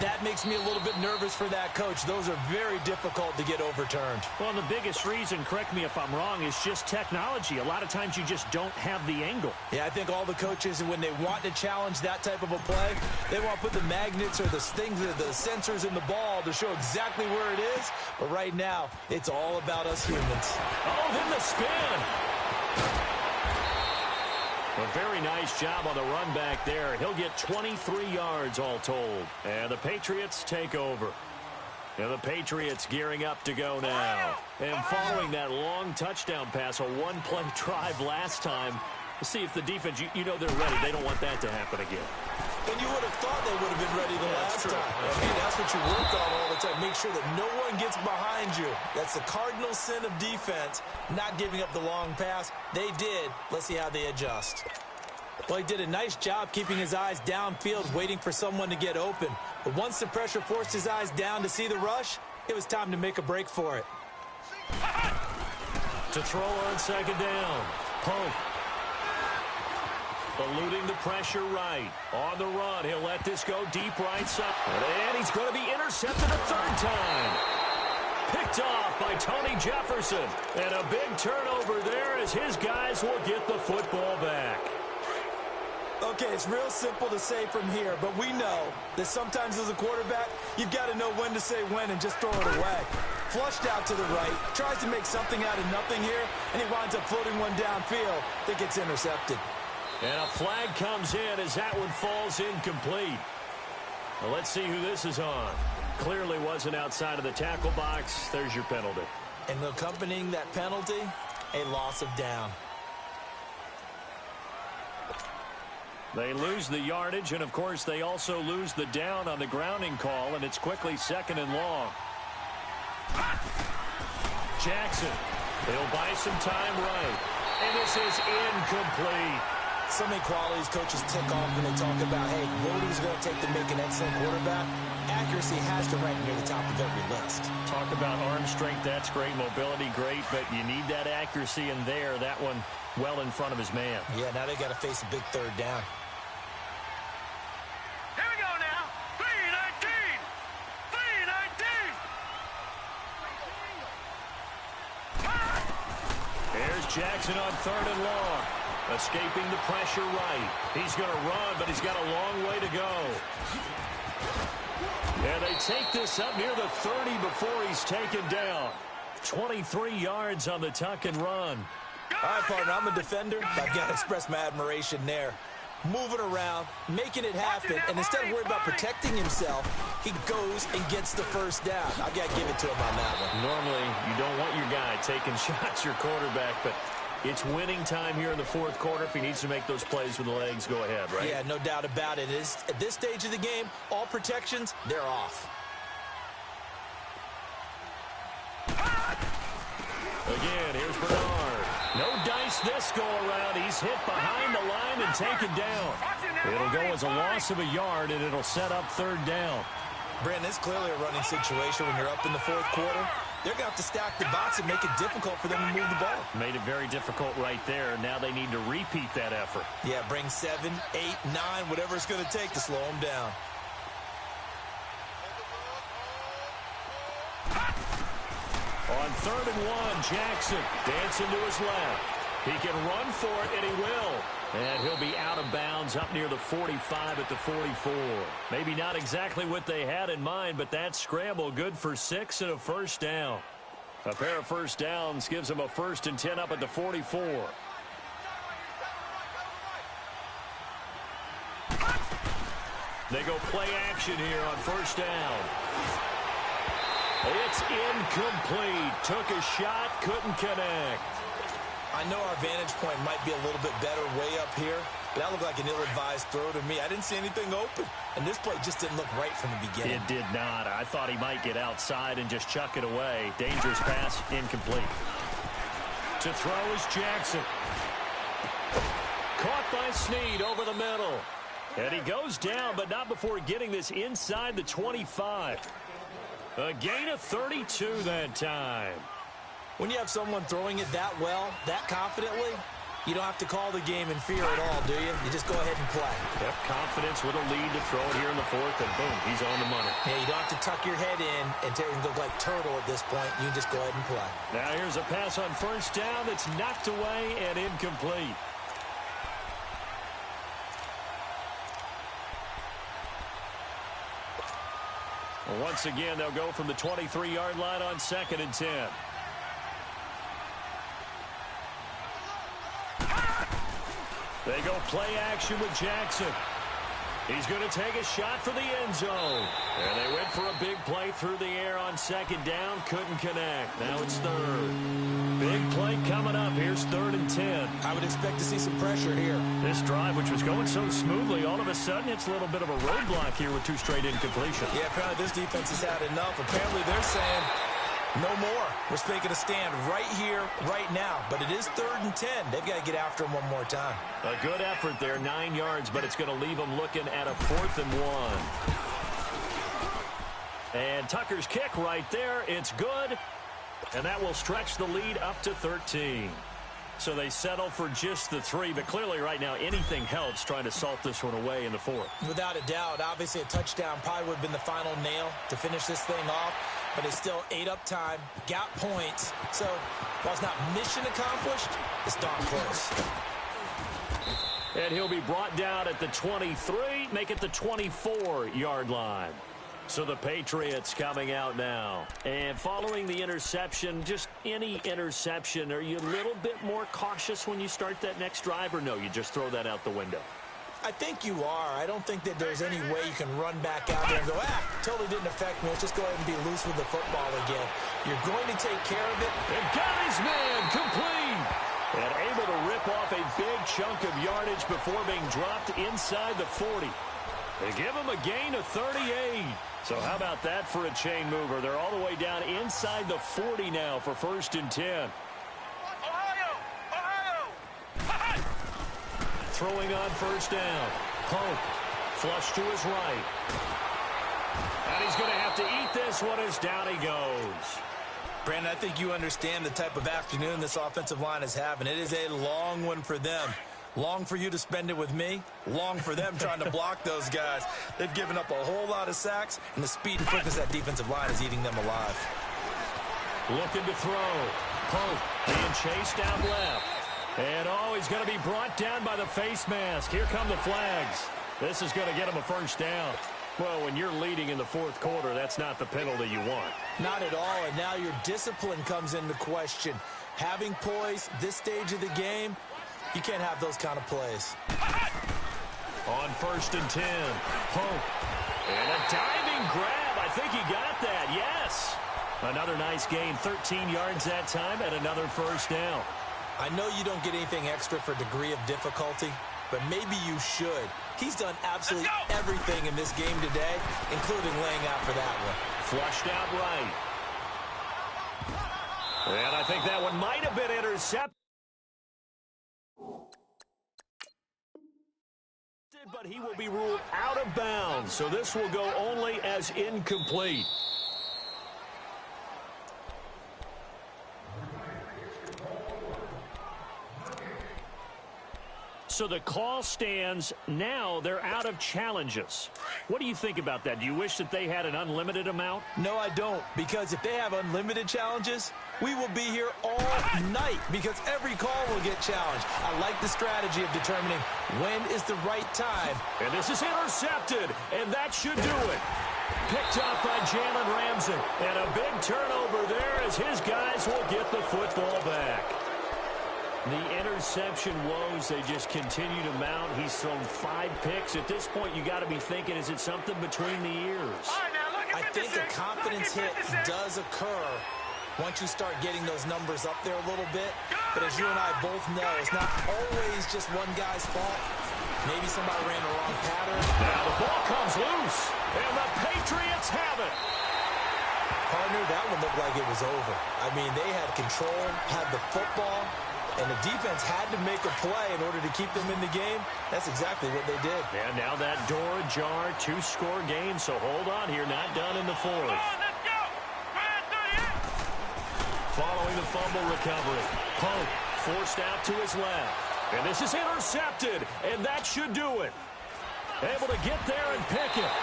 that makes me a little bit nervous for that coach. Those are very difficult to get overturned. Well, the biggest reason, correct me if I'm wrong, is just technology. A lot of times you just don't have the angle. Yeah, I think all the coaches, when they want to challenge that type of a play, they want to put the magnets or the things, the sensors in the ball to show exactly where it is. But right now, it's all about us humans. Oh, then the spin. A very nice job on the run back there. He'll get 23 yards all told. And the Patriots take over. And the Patriots gearing up to go now. And following that long touchdown pass, a one-play drive last time, we'll see if the defense, you know they're ready. They don't want that to happen again. And you would have thought they would have been ready the last time. I mean, that's what you work on all the time. Make sure that no one gets behind you. That's the cardinal sin of defense, not giving up the long pass. They did. Let's see how they adjust. Well, he did a nice job keeping his eyes downfield, waiting for someone to get open. But once the pressure forced his eyes down to see the rush, it was time to make a break for it. To throw on second down. Pope. Eluding the pressure right. On the run, he'll let this go deep right side. And he's going to be intercepted a third time. Picked off by Tony Jefferson. And a big turnover there as his guys will get the football back. Okay, it's real simple to say from here, but we know that sometimes as a quarterback, you've got to know when to say when and just throw it away. Flushed out to the right, tries to make something out of nothing here, and he winds up floating one downfield that gets intercepted. And a flag comes in as that one falls incomplete. Well, let's see who this is on. Clearly wasn't outside of the tackle box. There's your penalty. And accompanying that penalty, a loss of down. They lose the yardage, and, of course, they also lose the down on the grounding call, and it's quickly 2nd and long. Jackson, he'll buy some time right, and this is incomplete. So many qualities coaches tick off when they talk about, hey, what is it going to take to make an excellent quarterback? Accuracy has to rank near the top of every list. Talk about arm strength, that's great. Mobility, great, but you need that accuracy in there. That one well in front of his man. Yeah, now they got to face a big 3rd down. Here we go now. 3-19. 3-19. Here's Jackson on 3rd and long. Escaping the pressure right. He's going to run, but he's got a long way to go. And they take this up near the 30 before he's taken down. 23 yards on the tuck and run. All right, partner, I'm a defender. I've got to express my admiration there. Moving around, making it happen, and instead of worrying about protecting himself, he goes and gets the 1st down. I've got to give it to him on that one. Normally, you don't want your guy taking shots, your quarterback, but it's winning time here in the 4th quarter. If he needs to make those plays with the legs, go ahead, right? Yeah, no doubt about it. At this stage of the game, all protections, they're off. Again, here's Bernard. No dice this go-around. He's hit behind the line and taken down. It'll go as a loss of a yard, and it'll set up 3rd down. Brandon, it's clearly a running situation when you're up in the 4th quarter. They're going to have to stack the box and make it difficult for them to move the ball. Made it very difficult right there. Now they need to repeat that effort. Yeah, bring 7, 8, 9, whatever it's going to take to slow them down. On 3rd and 1, Jackson dancing to his left. He can run for it, and he will. And he'll be out of bounds up near the 45 at the 44. Maybe not exactly what they had in mind, but that scramble good for 6 and a 1st down. A pair of 1st downs gives them a 1st and 10 up at the 44. They go play action here on 1st down. It's incomplete. Took a shot, couldn't connect. I know our vantage point might be a little bit better way up here, but that looked like an ill-advised throw to me. I didn't see anything open, and this play just didn't look right from the beginning. It did not. I thought he might get outside and just chuck it away. Dangerous pass, incomplete. To throw is Jackson. Caught by Snead over the middle. And he goes down, but not before getting this inside the 25. A gain of 32 that time. When you have someone throwing it that well, that confidently, you don't have to call the game in fear at all, do you? You just go ahead and play. Yep, confidence with a lead to throw it here in the 4th, and boom, he's on the money. Yeah, you don't have to tuck your head in and look like turtle at this point. You can just go ahead and play. Now here's a pass on 1st down that's knocked away and incomplete. Well, once again, they'll go from the 23-yard line on 2nd and 10. They go play action with Jackson. He's going to take a shot for the end zone. And they went for a big play through the air on 2nd down. Couldn't connect. Now it's 3rd. Big play coming up. Here's 3rd and 10. I would expect to see some pressure here. This drive, which was going so smoothly, all of a sudden it's a little bit of a roadblock here with 2 straight incompletions. Yeah, apparently this defense has had enough. Apparently they're saying no more. We're making a stand right here, right now. But it is 3rd and 10. They've got to get after him one more time. A good effort there, 9 yards, but it's going to leave them looking at a 4th and 1. And Tucker's kick right there. It's good. And that will stretch the lead up to 13. So they settle for just the 3. But clearly right now anything helps trying to salt this one away in the 4th. Without a doubt. Obviously a touchdown probably would have been the final nail to finish this thing off. But it's still ate up time, got points. So while it's not mission accomplished, it's darn close. And he'll be brought down at the 23, make it the 24-yard line. So the Patriots coming out now. And following the interception, just any interception, are you a little bit more cautious when you start that next drive, or no, you just throw that out the window? I think you are. I don't think that there's any way you can run back out there and go, totally didn't affect me. Let's just go ahead and be loose with the football again. You're going to take care of it. And got his man complete. And able to rip off a big chunk of yardage before being dropped inside the 40. They give him a gain of 38. So how about that for a chain mover? They're all the way down inside the 40 now for 1st and 10. Throwing on 1st down. Pope, flush to his right. And he's going to have to eat this one as down he goes. Brandon, I think you understand the type of afternoon this offensive line is having. It is a long one for them. Long for you to spend it with me. Long for them trying to block those guys. They've given up a whole lot of sacks, and the speed and quickness of that defensive line is eating them alive. Looking to throw. Pope being chased down left. And, he's going to be brought down by the face mask. Here come the flags. This is going to get him a 1st down. Well, when you're leading in the 4th quarter, that's not the penalty you want. Not at all, and now your discipline comes into question. Having poise this stage of the game, you can't have those kind of plays. On 1st and 10, Pope. And a diving grab. I think he got that, yes. Another nice gain, 13 yards that time, and another 1st down. I know you don't get anything extra for degree of difficulty, but maybe you should. He's done absolutely everything in this game today, including laying out for that one. Flushed out right. And I think that one might have been intercepted. But he will be ruled out of bounds, so this will go only as incomplete. So the call stands. Now they're out of challenges. What do you think about that? Do you wish that they had an unlimited amount? No, I don't, because if they have unlimited challenges, we will be here all night because every call will get challenged. I like the strategy of determining when is the right time. And this is intercepted, and that should do it. Picked up by Jalen Ramsey. And a big turnover there as his guys will get the football back. The interception woes, they just continue to mount. He's thrown 5 picks. At this point, you got to be thinking, is it something between the ears? I think a confidence hit does occur once you start getting those numbers up there a little bit. But as you and I both know, it's not always just one guy's fault. Maybe somebody ran the wrong pattern. Now the ball comes loose, and the Patriots have it. Partner, that one looked like it was over. I mean, they had control, had the football, and the defense had to make a play in order to keep them in the game. That's exactly what they did. And now that door ajar, 2-score game, so hold on here, not done in the 4th. Following the fumble recovery, Pope forced out to his left. And this is intercepted, and that should do it. Able to get there and pick it.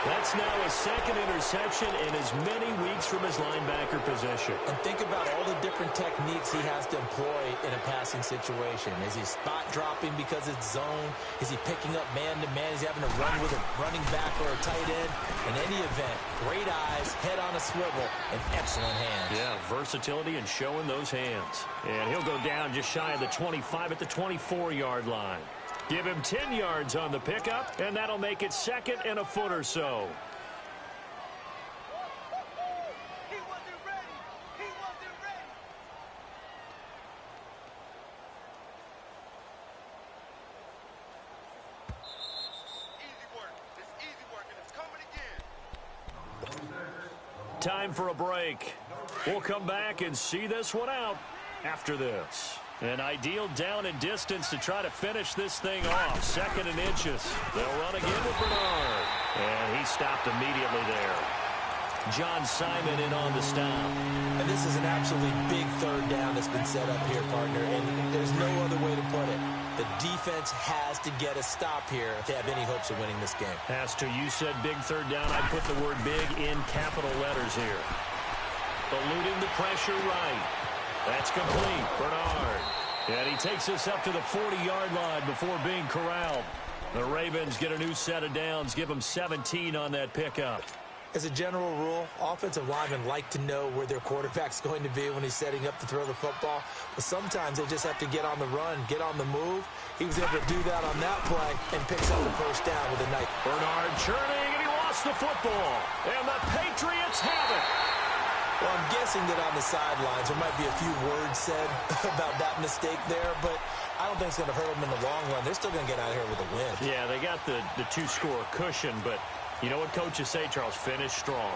That's now his 2nd interception in as many weeks from his linebacker position. And think about all the different techniques he has to employ in a passing situation. Is he spot dropping because it's zone? Is he picking up man-to-man? Is he having to run with a running back or a tight end? In any event, great eyes, head on a swivel, and excellent hands. Yeah, versatility and showing those hands. And he'll go down just shy of the 25 at the 24-yard line. Give him 10 yards on the pickup, and that'll make it 2nd and a foot or so. He wasn't ready. He wasn't ready. Easy work. It's easy work, and it's coming again. Time for a break. We'll come back and see this one out after this. An ideal down and distance to try to finish this thing off. 2nd and inches. They'll run again with Bernard. And he stopped immediately there. John Simon in on the stop. And this is an absolutely big 3rd down that's been set up here, partner. And there's no other way to put it. The defense has to get a stop here if they have any hopes of winning this game. Has to. You said big 3rd down. I'd put the word big in capital letters here. Eluding the pressure right. That's complete. Bernard. And he takes us up to the 40-yard line before being corralled. The Ravens get a new set of downs, give them 17 on that pickup. As a general rule, offensive linemen like to know where their quarterback's going to be when he's setting up to throw the football. But sometimes they just have to get on the run, get on the move. He was able to do that on that play and picks up the first down with a nice. Bernard churning, and he lost the football. And the Patriots have it. Well, I'm guessing that on the sidelines there might be a few words said about that mistake there, but I don't think it's going to hurt them in the long run. They're still going to get out of here with a win. Yeah, they got the two-score cushion, but you know what coaches say, Charles? Finish strong.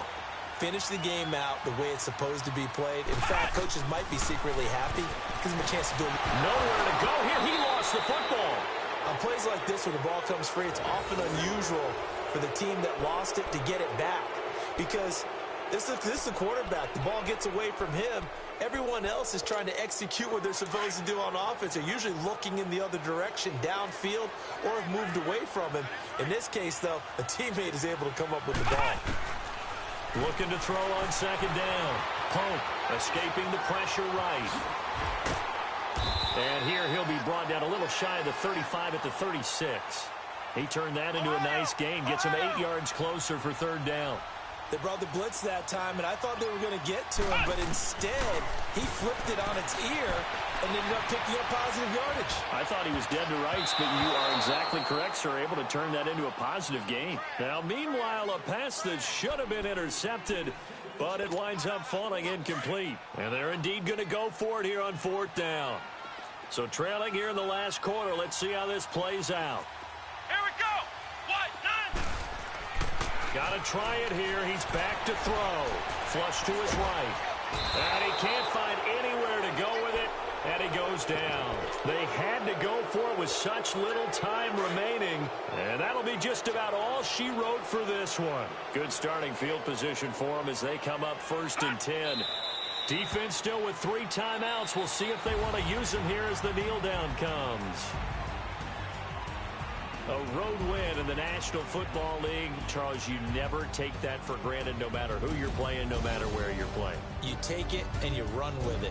Finish the game out the way it's supposed to be played. In fact, coaches might be secretly happy. Gives them a chance to do it. Nowhere to go here. He lost the football. On plays like this where the ball comes free, it's often unusual for the team that lost it to get it back. Because this is the quarterback. The ball gets away from him. Everyone else is trying to execute what they're supposed to do on offense. They're usually looking in the other direction, downfield, or have moved away from him. In this case, though, a teammate is able to come up with the ball. Looking to throw on second down. Pope escaping the pressure right. And here he'll be brought down a little shy of the 35 at the 36. He turned that into a nice gain. Gets him 8 yards closer for third down. They brought the blitz that time, and I thought they were going to get to him, but instead, he flipped it on its ear and ended up picking up positive yardage. I thought he was dead to rights, but you are exactly correct, sir. Able to turn that into a positive gain. Now, meanwhile, a pass that should have been intercepted, but it winds up falling incomplete. And they're indeed going to go for it here on fourth down. So trailing here in the last quarter, let's see how this plays out. Here we go. What? None. Got to try it here. He's back to throw. Flush to his right. And he can't find anywhere to go with it, and he goes down. They had to go for it with such little time remaining, and that'll be just about all she wrote for this one. Good starting field position for them as they come up 1st and 10. Defense still with 3 timeouts. We'll see if they want to use them here as the kneel down comes. A road win in the National Football League. Charles, you never take that for granted no matter who you're playing, no matter where you're playing. You take it and you run with it.